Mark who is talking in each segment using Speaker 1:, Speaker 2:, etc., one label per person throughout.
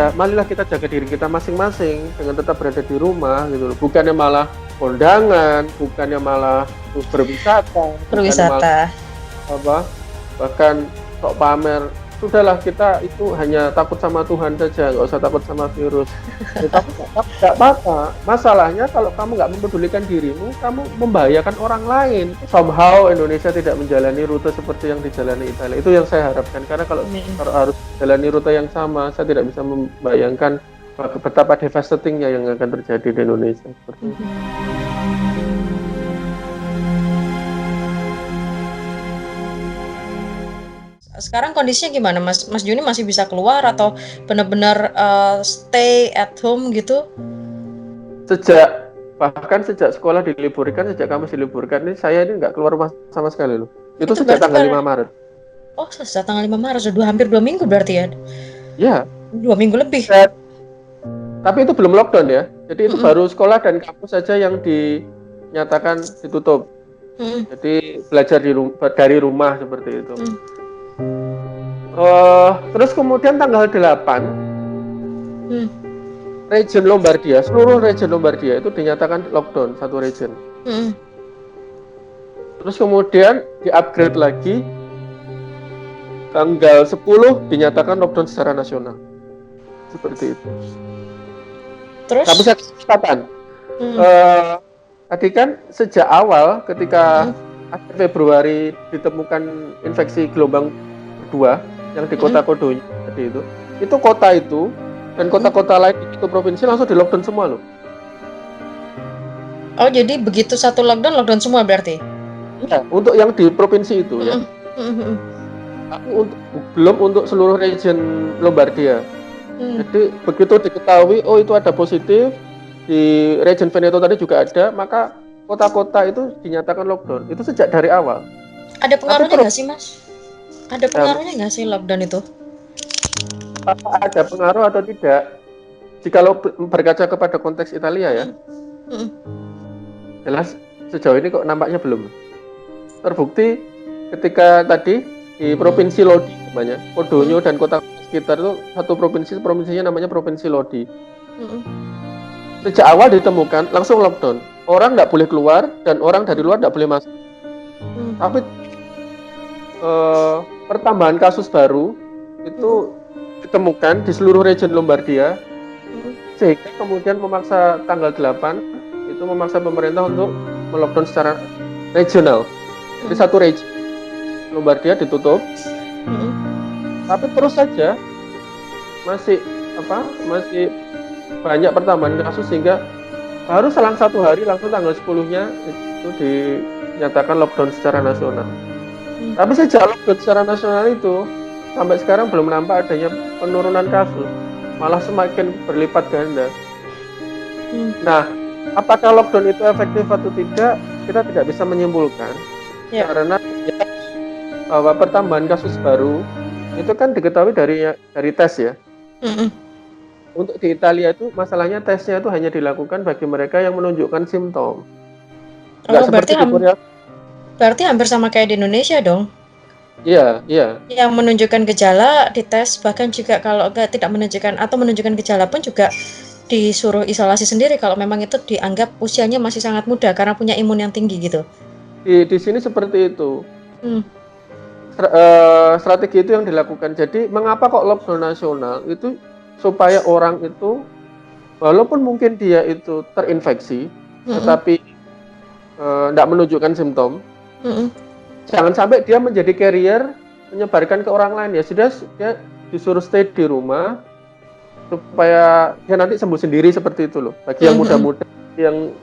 Speaker 1: ya marilah kita jaga diri kita masing-masing dengan tetap berada di rumah gitu loh. Bukannya malah kondangan, bukannya malah berwisata, bukannya malah bahkan sok pamer. Sudahlah, kita itu hanya takut sama Tuhan saja, nggak usah takut sama virus. Ya, tapi nggak apa-apa. Masalahnya kalau kamu nggak mempedulikan dirimu, kamu membahayakan orang lain. Somehow Indonesia tidak menjalani rute seperti yang dijalani Italia. Itu yang saya harapkan. Karena kalau harus menjalani rute yang sama, saya tidak bisa membayangkan betapa devastatingnya yang akan terjadi di Indonesia. Seperti itu.
Speaker 2: Sekarang kondisinya gimana, Mas? Mas Juni masih bisa keluar atau benar-benar stay at home gitu?
Speaker 1: Bahkan sejak sekolah diliburkan, sejak kampus diliburkan, saya ini nggak keluar rumah sama sekali loh. Itu sejak tanggal 5 Maret.
Speaker 2: Oh, sejak tanggal 5 Maret, sudah hampir 2 minggu berarti ya?
Speaker 1: Iya.
Speaker 2: 2 minggu lebih.
Speaker 1: Tapi itu belum lockdown ya. Jadi itu baru sekolah dan kampus saja yang dinyatakan ditutup. Jadi belajar dari rumah seperti itu. Terus kemudian tanggal 8 region Lombardia, seluruh region Lombardia itu dinyatakan lockdown, satu region. Terus kemudian di-upgrade lagi tanggal 10 dinyatakan lockdown secara nasional. Seperti itu. Terus? Tapi saya kesempatan. Tadi kan sejak awal ketika akhir Februari ditemukan infeksi gelombang kedua yang di kota Kodonya tadi itu kota itu dan kota-kota lain di itu provinsi langsung di lockdown semua loh.
Speaker 2: Oh, jadi begitu satu lockdown semua berarti?
Speaker 1: Ya, untuk yang di provinsi itu ya. Tapi belum untuk seluruh region Lombardia. Jadi begitu diketahui oh itu ada positif di region Veneto tadi juga ada, maka kota-kota itu dinyatakan lockdown. Itu sejak dari awal.
Speaker 2: Ada pengaruhnya nggak sih, Mas? Ada pengaruhnya nggak sih lockdown itu?
Speaker 1: Apakah ada pengaruh atau tidak? Jikalau berkaca kepada konteks Italia ya, jelas sejauh ini kok nampaknya belum. Terbukti ketika tadi di Provinsi Lodi namanya, Codogno dan kota sekitar itu satu provinsinya namanya Provinsi Lodi. Sejak awal ditemukan langsung lockdown. Orang nggak boleh keluar dan orang dari luar nggak boleh masuk. Tapi pertambahan kasus baru itu ditemukan di seluruh region Lombardia, sehingga kemudian memaksa tanggal 8 itu memaksa pemerintah untuk melockdown secara regional. Jadi satu region Lombardia ditutup, tapi terus saja masih banyak pertambahan kasus sehingga baru selang satu hari langsung tanggal 10-nya itu dinyatakan lockdown secara nasional. Tapi sejak lockdown secara nasional itu sampai sekarang belum nampak adanya penurunan kasus, malah semakin berlipat ganda. Nah, apakah lockdown itu efektif atau tidak, kita tidak bisa menyimpulkan karena bahwa pertambahan kasus baru itu kan diketahui dari tes ya. Untuk di Italia itu masalahnya tesnya itu hanya dilakukan bagi mereka yang menunjukkan simptom.
Speaker 2: Berarti hampir sama kayak di Indonesia dong.
Speaker 1: Iya.
Speaker 2: Yang menunjukkan gejala dites, bahkan juga kalau tidak menunjukkan atau menunjukkan gejala pun juga disuruh isolasi sendiri kalau memang itu dianggap usianya masih sangat muda karena punya imun yang tinggi gitu.
Speaker 1: Di sini seperti itu. Strategi itu yang dilakukan. Jadi mengapa kok lockdown nasional itu supaya orang itu walaupun mungkin dia itu terinfeksi tetapi tidak menunjukkan simptom, jangan sampai dia menjadi carrier menyebarkan ke orang lain. Ya sudah, dia disuruh stay di rumah supaya dia nanti sembuh sendiri seperti itu loh. Bagi yang muda-muda yang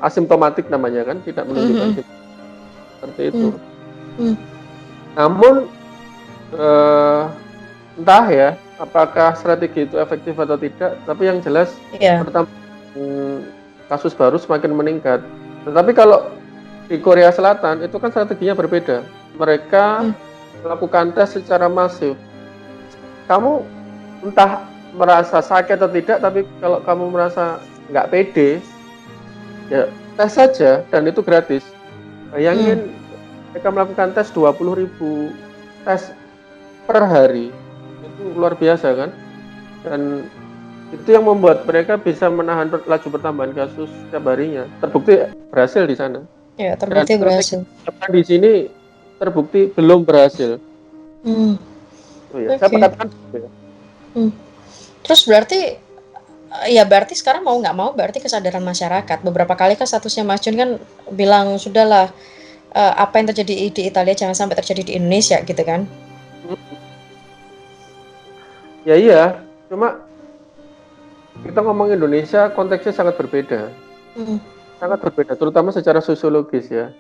Speaker 1: asimptomatik namanya kan, tidak menunjukkan simptom seperti itu. Namun entah ya apakah strategi itu efektif atau tidak, tapi yang jelas pertama kasus baru semakin meningkat. Tetapi kalau di Korea Selatan itu kan strateginya berbeda. Mereka melakukan tes secara masif. Kamu entah merasa sakit atau tidak, tapi kalau kamu merasa nggak pede, ya tes saja dan itu gratis. Bayangin mereka melakukan tes 20.000 tes per hari. Itu luar biasa kan? dan itu yang membuat mereka bisa menahan laju pertambahan kasus setiap harinya. Terbukti berhasil di sana.
Speaker 2: Ya, terbukti berhasil.
Speaker 1: Di sini terbukti belum berhasil. Oh ya, saya
Speaker 2: Oke.
Speaker 1: katakan gitu ya.
Speaker 2: Terus berarti sekarang mau nggak mau berarti kesadaran masyarakat. Beberapa kali kan statusnya Mas Jun kan bilang sudahlah, apa yang terjadi di Italia jangan sampai terjadi di Indonesia gitu kan?
Speaker 1: Ya iya, cuma kita ngomong Indonesia konteksnya sangat berbeda. Sangat berbeda, terutama secara sosiologis ya.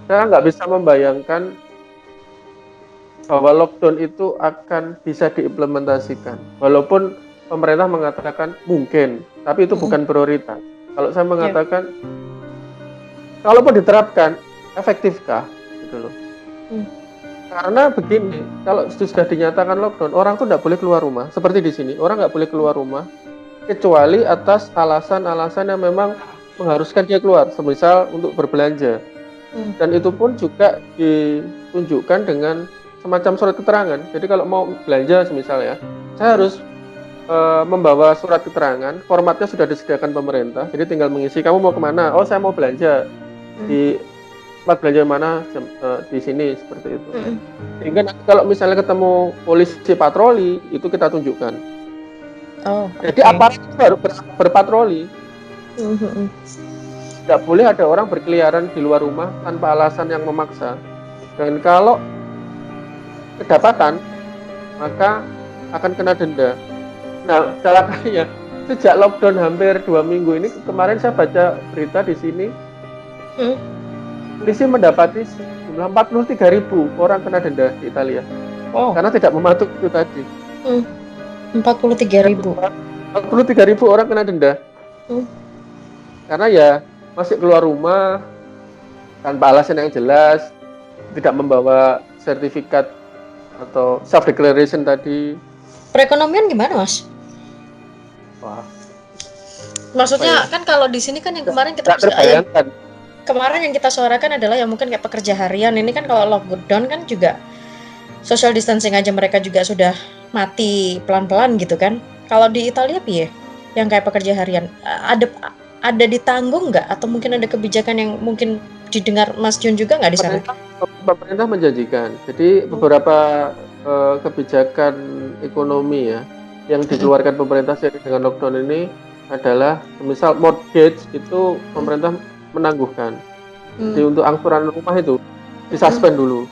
Speaker 1: Saya nggak bisa membayangkan bahwa lockdown itu akan bisa diimplementasikan. Walaupun pemerintah mengatakan mungkin, tapi itu bukan prioritas. Kalau saya mengatakan, kalaupun diterapkan, efektifkah? Gitu loh. Karena begini, kalau sudah dinyatakan lockdown, orang tuh nggak boleh keluar rumah. Seperti di sini, orang nggak boleh keluar rumah kecuali atas alasan-alasan yang memang mengharuskan dia keluar, semisal untuk berbelanja. Dan itu pun juga ditunjukkan dengan semacam surat keterangan. Jadi kalau mau belanja semisal ya, saya harus membawa surat keterangan, formatnya sudah disediakan pemerintah, jadi tinggal mengisi, kamu mau kemana? Oh, saya mau belanja di tempat belanja mana, di sini, seperti itu. Sehingga nanti kalau misalnya ketemu polisi patroli, itu kita tunjukkan. Jadi aparat itu harus berpatroli. Tidak boleh ada orang berkeliaran di luar rumah tanpa alasan yang memaksa. Dan kalau kedapatan, maka akan kena denda. Nah, celakanya sejak lockdown hampir 2 minggu ini, kemarin saya baca berita di sini, polisi mendapati jumlah 43.000 orang kena denda di Italia. Karena tidak mematuhi itu tadi.
Speaker 2: 43.000
Speaker 1: orang kena denda. Karena ya masih keluar rumah tanpa alasan yang jelas, tidak membawa sertifikat atau self declaration tadi.
Speaker 2: Perekonomian gimana, Mas?
Speaker 1: Wah.
Speaker 2: Maksudnya kan kalau di sini kan yang kemarin kita kemarin yang kita suarakan adalah yang mungkin kayak pekerja harian. Ini kan kalau lockdown kan juga social distancing aja mereka juga sudah mati pelan-pelan gitu kan. Kalau di Italia piye? Yang kayak pekerja harian ada ditanggung nggak? Atau mungkin ada kebijakan yang mungkin didengar Mas Jun juga nggak di sana?
Speaker 1: Pemerintah menjanjikan. Jadi beberapa kebijakan ekonomi ya yang dikeluarkan pemerintah seiring dengan lockdown ini adalah misal mortgage itu pemerintah menangguhkan. Jadi untuk angsuran rumah itu disuspend dulu.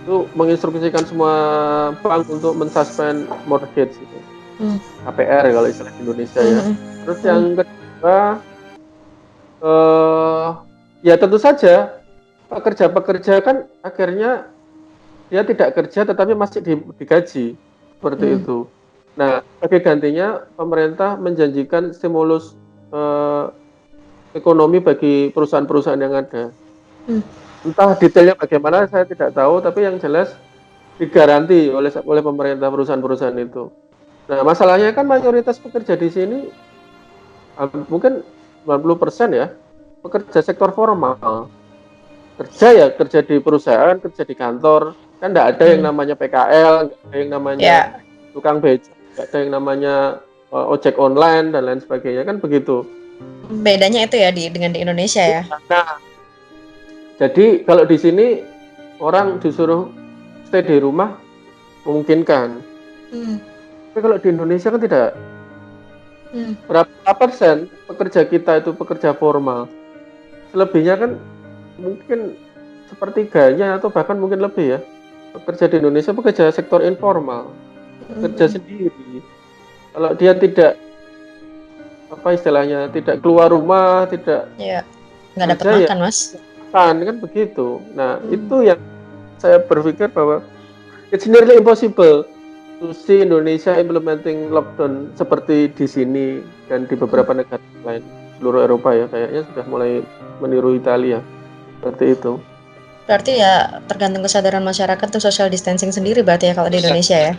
Speaker 1: Itu menginstruksikan semua bank untuk mensuspend mortgage itu. KPR kalau istilah Indonesia ya. Terus yang kedua, ya tentu saja pekerja-pekerja kan akhirnya dia tidak kerja tetapi masih digaji seperti itu. Nah, sebagai gantinya pemerintah menjanjikan stimulus ekonomi bagi perusahaan-perusahaan yang ada. Entah detailnya bagaimana saya tidak tahu, tapi yang jelas digaranti oleh pemerintah perusahaan-perusahaan itu. Nah, masalahnya kan mayoritas pekerja di sini mungkin 90% ya pekerja sektor formal. Kerja di perusahaan, kerja di kantor, kan tidak ada yang namanya PKL, nggak ada yang namanya tukang beca, nggak ada yang namanya ojek online dan lain sebagainya, kan begitu.
Speaker 2: Bedanya itu ya dengan di Indonesia ya.
Speaker 1: Nah, jadi kalau di sini orang disuruh stay di rumah memungkinkan. Tapi kalau di Indonesia kan tidak. Berapa persen pekerja kita itu pekerja formal? Selebihnya kan mungkin sepertiganya atau bahkan mungkin lebih ya. Pekerja di Indonesia pekerja sektor informal, kerja sendiri. Kalau dia tidak apa istilahnya, tidak keluar rumah, tidak
Speaker 2: nggak dapat makan, Mas.
Speaker 1: Kan begitu. Nah, itu yang saya berpikir bahwa it's nearly impossible to see Indonesia implementing lockdown seperti di sini dan di beberapa negara lain seluruh Eropa ya, kayaknya sudah mulai meniru Italia seperti itu.
Speaker 2: Berarti ya tergantung kesadaran masyarakat tuh social distancing sendiri berarti ya kalau di Indonesia ya.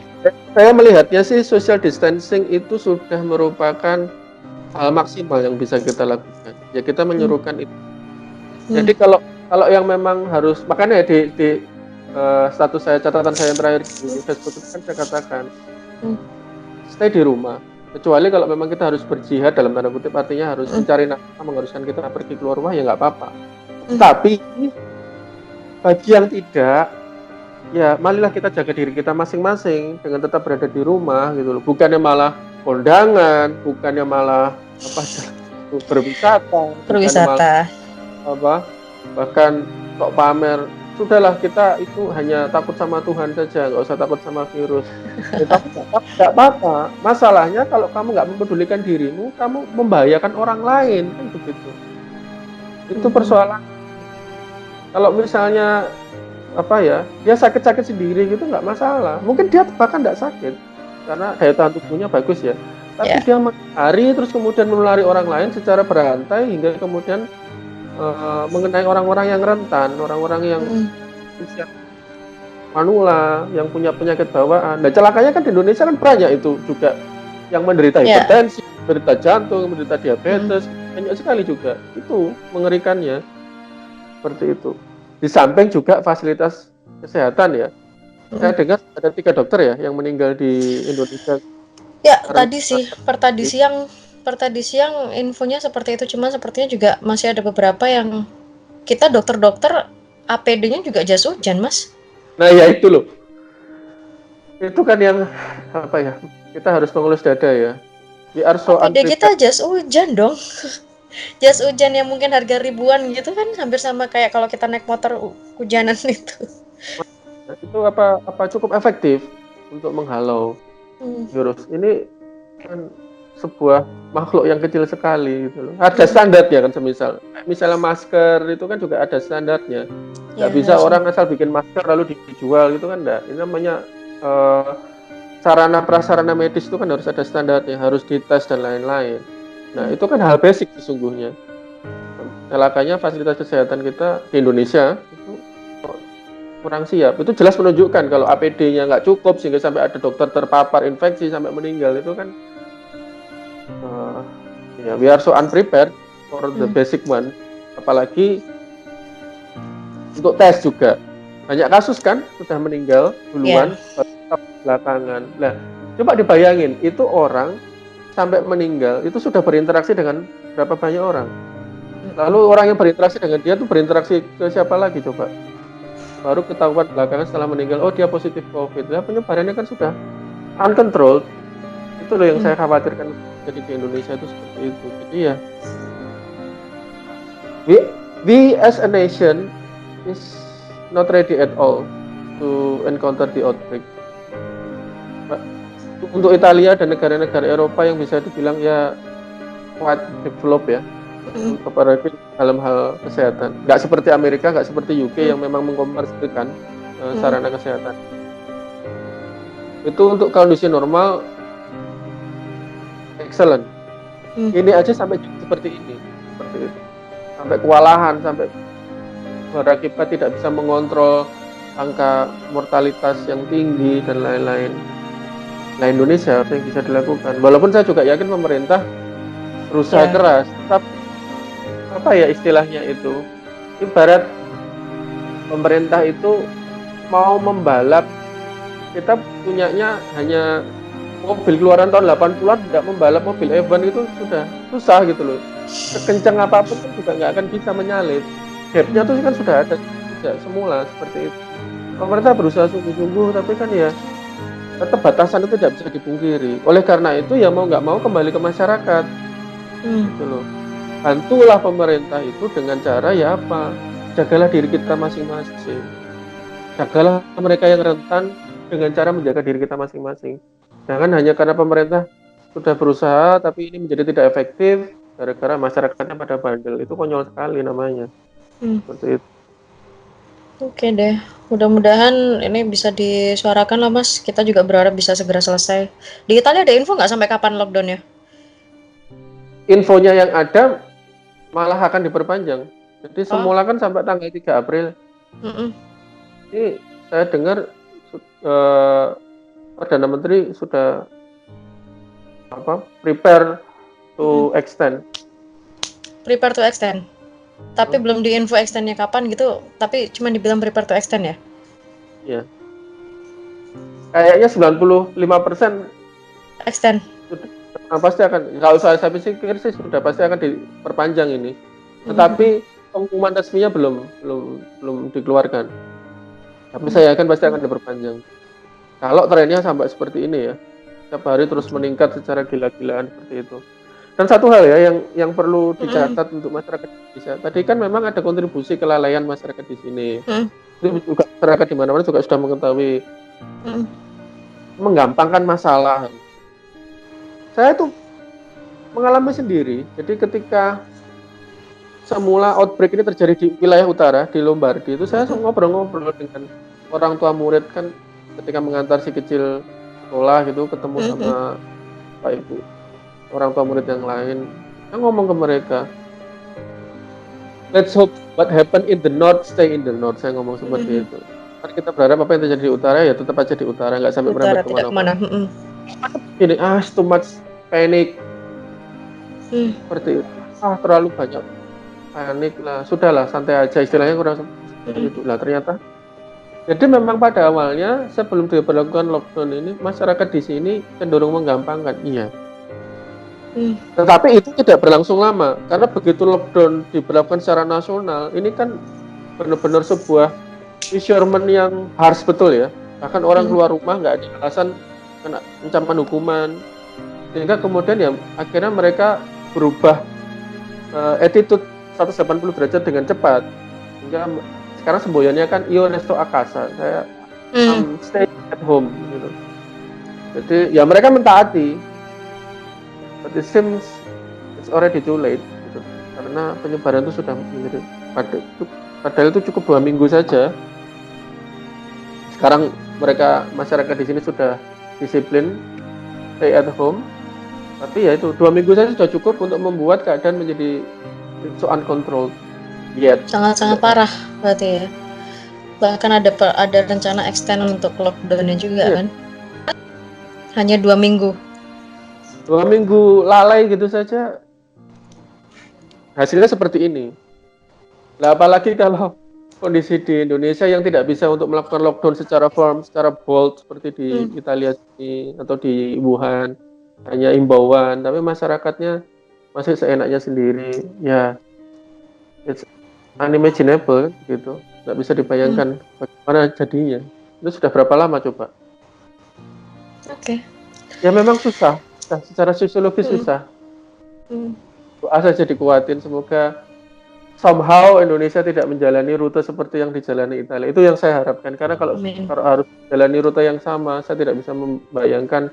Speaker 1: Saya melihatnya sih social distancing itu sudah merupakan hal maksimal yang bisa kita lakukan. Ya kita menyuruhkan itu. Jadi kalau yang memang harus, makanya di status saya, catatan saya yang terakhir di Facebook itu kan saya katakan
Speaker 2: Hmm.
Speaker 1: stay di rumah. Kecuali kalau memang kita harus berjihad dalam tanda kutip, artinya harus mencari nafkah, mengharuskan kita pergi keluar rumah, ya nggak apa-apa. Tapi bagi yang tidak, ya marilah kita jaga diri kita masing-masing dengan tetap berada di rumah gitu loh. Bukannya malah kondangan, bukannya malah apa berwisata, bukannya malah bahkan kok pamer. Sudahlah, kita itu hanya takut sama Tuhan saja, nggak usah takut sama virus. Tapi nggak apa-apa. Masalahnya kalau kamu nggak mempedulikan dirimu, kamu membahayakan orang lain, kan begitu. Itu persoalan. Kalau misalnya dia sakit-sakit sendiri gitu nggak masalah. Mungkin dia bahkan nggak sakit karena daya tahan tubuhnya bagus ya. Tapi dia hari terus kemudian menulari orang lain secara berantai hingga kemudian mengenai orang-orang yang rentan, orang-orang yang usia manula, yang punya penyakit bawaan. Nah, celakanya kan di Indonesia kan banyak itu juga yang menderita hipertensi, menderita jantung, menderita diabetes, banyak sekali juga. Itu mengerikannya seperti itu. Di samping juga fasilitas kesehatan ya. Saya dengar ada 3 dokter ya yang meninggal di Indonesia.
Speaker 2: Ya, tadi siang infonya seperti itu, cuma sepertinya juga masih ada beberapa yang kita dokter-dokter APD-nya juga jas hujan, Mas.
Speaker 1: Nah, ya itu loh. Itu kan yang kita harus mengelus dada ya.
Speaker 2: APD kita jas hujan dong. Jas hujan yang mungkin harga ribuan gitu kan, hampir sama kayak kalau kita naik motor hujanan itu.
Speaker 1: Itu apa cukup efektif untuk menghalau virus ini kan sebuah makhluk yang kecil sekali gitu loh. Ada standarnya kan, misalnya masker itu kan juga ada standarnya. Nggak bisa orang asal bikin masker lalu dijual gitu kan enggak. Ini namanya sarana prasarana medis itu kan harus ada standarnya, harus dites dan lain-lain. Nah, itu kan hal basic sesungguhnya. Celakanya fasilitas kesehatan kita di Indonesia itu kurang siap. Itu jelas menunjukkan kalau APD-nya nggak cukup sehingga sampai ada dokter terpapar infeksi sampai meninggal. Itu kan we are so unprepared for the basic one. Apalagi untuk tes juga banyak kasus kan sudah meninggal duluan belakangan. Nah, coba dibayangin itu orang sampai meninggal itu sudah berinteraksi dengan berapa banyak orang. Lalu orang yang berinteraksi dengan dia tuh berinteraksi ke siapa lagi coba? Baru ketahuan belakangan setelah meninggal, oh dia positif COVID. Nah, penyebarannya kan sudah uncontrolled. Itu loh yang saya khawatirkan jadi di Indonesia itu seperti itu. Jadi ya, we as a nation is not ready at all to encounter the outbreak. Untuk Italia dan negara-negara Eropa yang bisa dibilang ya quite develop ya, apalagi dalam hal kesehatan. Nggak seperti Amerika, nggak seperti UK yang memang mengkomersilkan sarana kesehatan. Itu untuk kondisi normal excellent. Ini aja sampai seperti ini, seperti itu. Sampai kewalahan, sampai berakibat tidak bisa mengontrol angka mortalitas yang tinggi dan lain-lain. Nah, Indonesia apa yang bisa dilakukan? Walaupun saya juga yakin pemerintah berusaha keras, tetap istilahnya itu, ibarat pemerintah itu mau membalap, kita punyanya hanya mobil keluaran tahun 80-an, tidak membalap mobil F1 itu sudah susah gitu loh. Sekencang apapun kan juga nggak akan bisa menyalip. Gapnya tuh kan sudah ada sejak semula seperti itu. Pemerintah berusaha sungguh-sungguh, tapi kan ya tetap batasan itu tidak bisa dipungkiri. Oleh karena itu ya mau nggak mau kembali ke masyarakat. Gitu loh. Bantulah pemerintah itu dengan cara ya apa? Jagalah diri kita masing-masing. Jagalah mereka yang rentan dengan cara menjaga diri kita masing-masing. Jangan hanya karena pemerintah sudah berusaha tapi ini menjadi tidak efektif gara-gara masyarakatnya pada bandel. Itu konyol sekali namanya. Seperti itu.
Speaker 2: Oke deh, mudah-mudahan ini bisa disuarakan lah Mas. Kita juga berharap bisa segera selesai. Di Italia ada info nggak sampai kapan lockdownnya?
Speaker 1: Infonya yang ada malah akan diperpanjang. Jadi semula kan sampai tanggal 3 April. Ini saya dengar Perdana Menteri sudah prepare to extend.
Speaker 2: Prepare to extend. Tapi belum diinfo extendnya kapan gitu, tapi cuma dibilang prepare to extend ya?
Speaker 1: Ya, kayaknya 95%
Speaker 2: Extend.
Speaker 1: pasti akan, kalau saya pikir sih sudah pasti akan diperpanjang ini. Tetapi pengumuman resminya belum dikeluarkan. Tapi saya yakin pasti akan diperpanjang. Kalau trennya sampai seperti ini ya, setiap hari terus meningkat secara gila-gilaan seperti itu. Dan satu hal ya yang perlu dicatat untuk masyarakat Indonesia. Tadi kan memang ada kontribusi kelalaian masyarakat di sini. Itu juga masyarakat di mana-mana juga sudah mengetahui menggampangkan masalah. Saya tuh mengalami sendiri. Jadi ketika semula outbreak ini terjadi di wilayah utara di Lombardi itu, saya ngobrol-ngobrol dengan orang tua murid kan ketika mengantar si kecil sekolah gitu, ketemu sama Pak Ibu orang tua murid yang lain, saya ngomong ke mereka, let's hope what happened in the north stay in the north. Saya ngomong seperti itu. Mari kita berharap apa yang terjadi di utara ya tetap aja di utara, nggak sampai merembet kemana-mana. Ini too much panic seperti itu. Terlalu banyak panik lah, sudahlah santai aja, istilahnya kurang seperti itu lah ternyata. Jadi memang pada awalnya sebelum diberlakukan lockdown ini masyarakat di sini cenderung menggampangkan, iya. Tetapi itu tidak berlangsung lama karena begitu lockdown diberlakukan secara nasional, ini kan benar-benar sebuah measurement yang harsh betul ya. Bahkan orang keluar rumah nggak ada alasan kena ancaman hukuman, sehingga kemudian ya akhirnya mereka berubah attitude 180 derajat dengan cepat, sehingga sekarang semboyannya kan io resto a casa, saya stay at home gitu. Jadi ya mereka mentaati, but it seems it's already too late gitu. Karena penyebaran itu sudah menjadi padahal itu cukup 2 minggu saja. Sekarang mereka masyarakat di sini sudah disiplin stay at home, tapi ya itu 2 minggu saja sudah cukup untuk membuat keadaan menjadi so uncontrolled.
Speaker 2: Sangat-sangat parah berarti ya. Bahkan ada rencana extend untuk lockdown-nya juga kan. Hanya 2 minggu.
Speaker 1: 2 minggu lalai gitu saja. Hasilnya seperti ini. Nah, apalagi kalau kondisi di Indonesia yang tidak bisa untuk melakukan lockdown secara firm, secara bold seperti di Italia sini atau di Wuhan, hanya imbauan, tapi masyarakatnya masih seenaknya sendiri. Ya, it's unimaginable gitu, nggak bisa dibayangkan bagaimana jadinya. Itu sudah berapa lama coba?
Speaker 2: Oke.
Speaker 1: Ya memang susah, secara sosiologis susah. Doa saja dikuatin, semoga somehow Indonesia tidak menjalani rute seperti yang dijalani Italia. Itu yang saya harapkan, karena kalau harus menjalani rute yang sama, saya tidak bisa membayangkan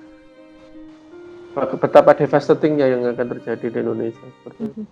Speaker 1: betapa devastatingnya yang akan terjadi di Indonesia. Seperti itu.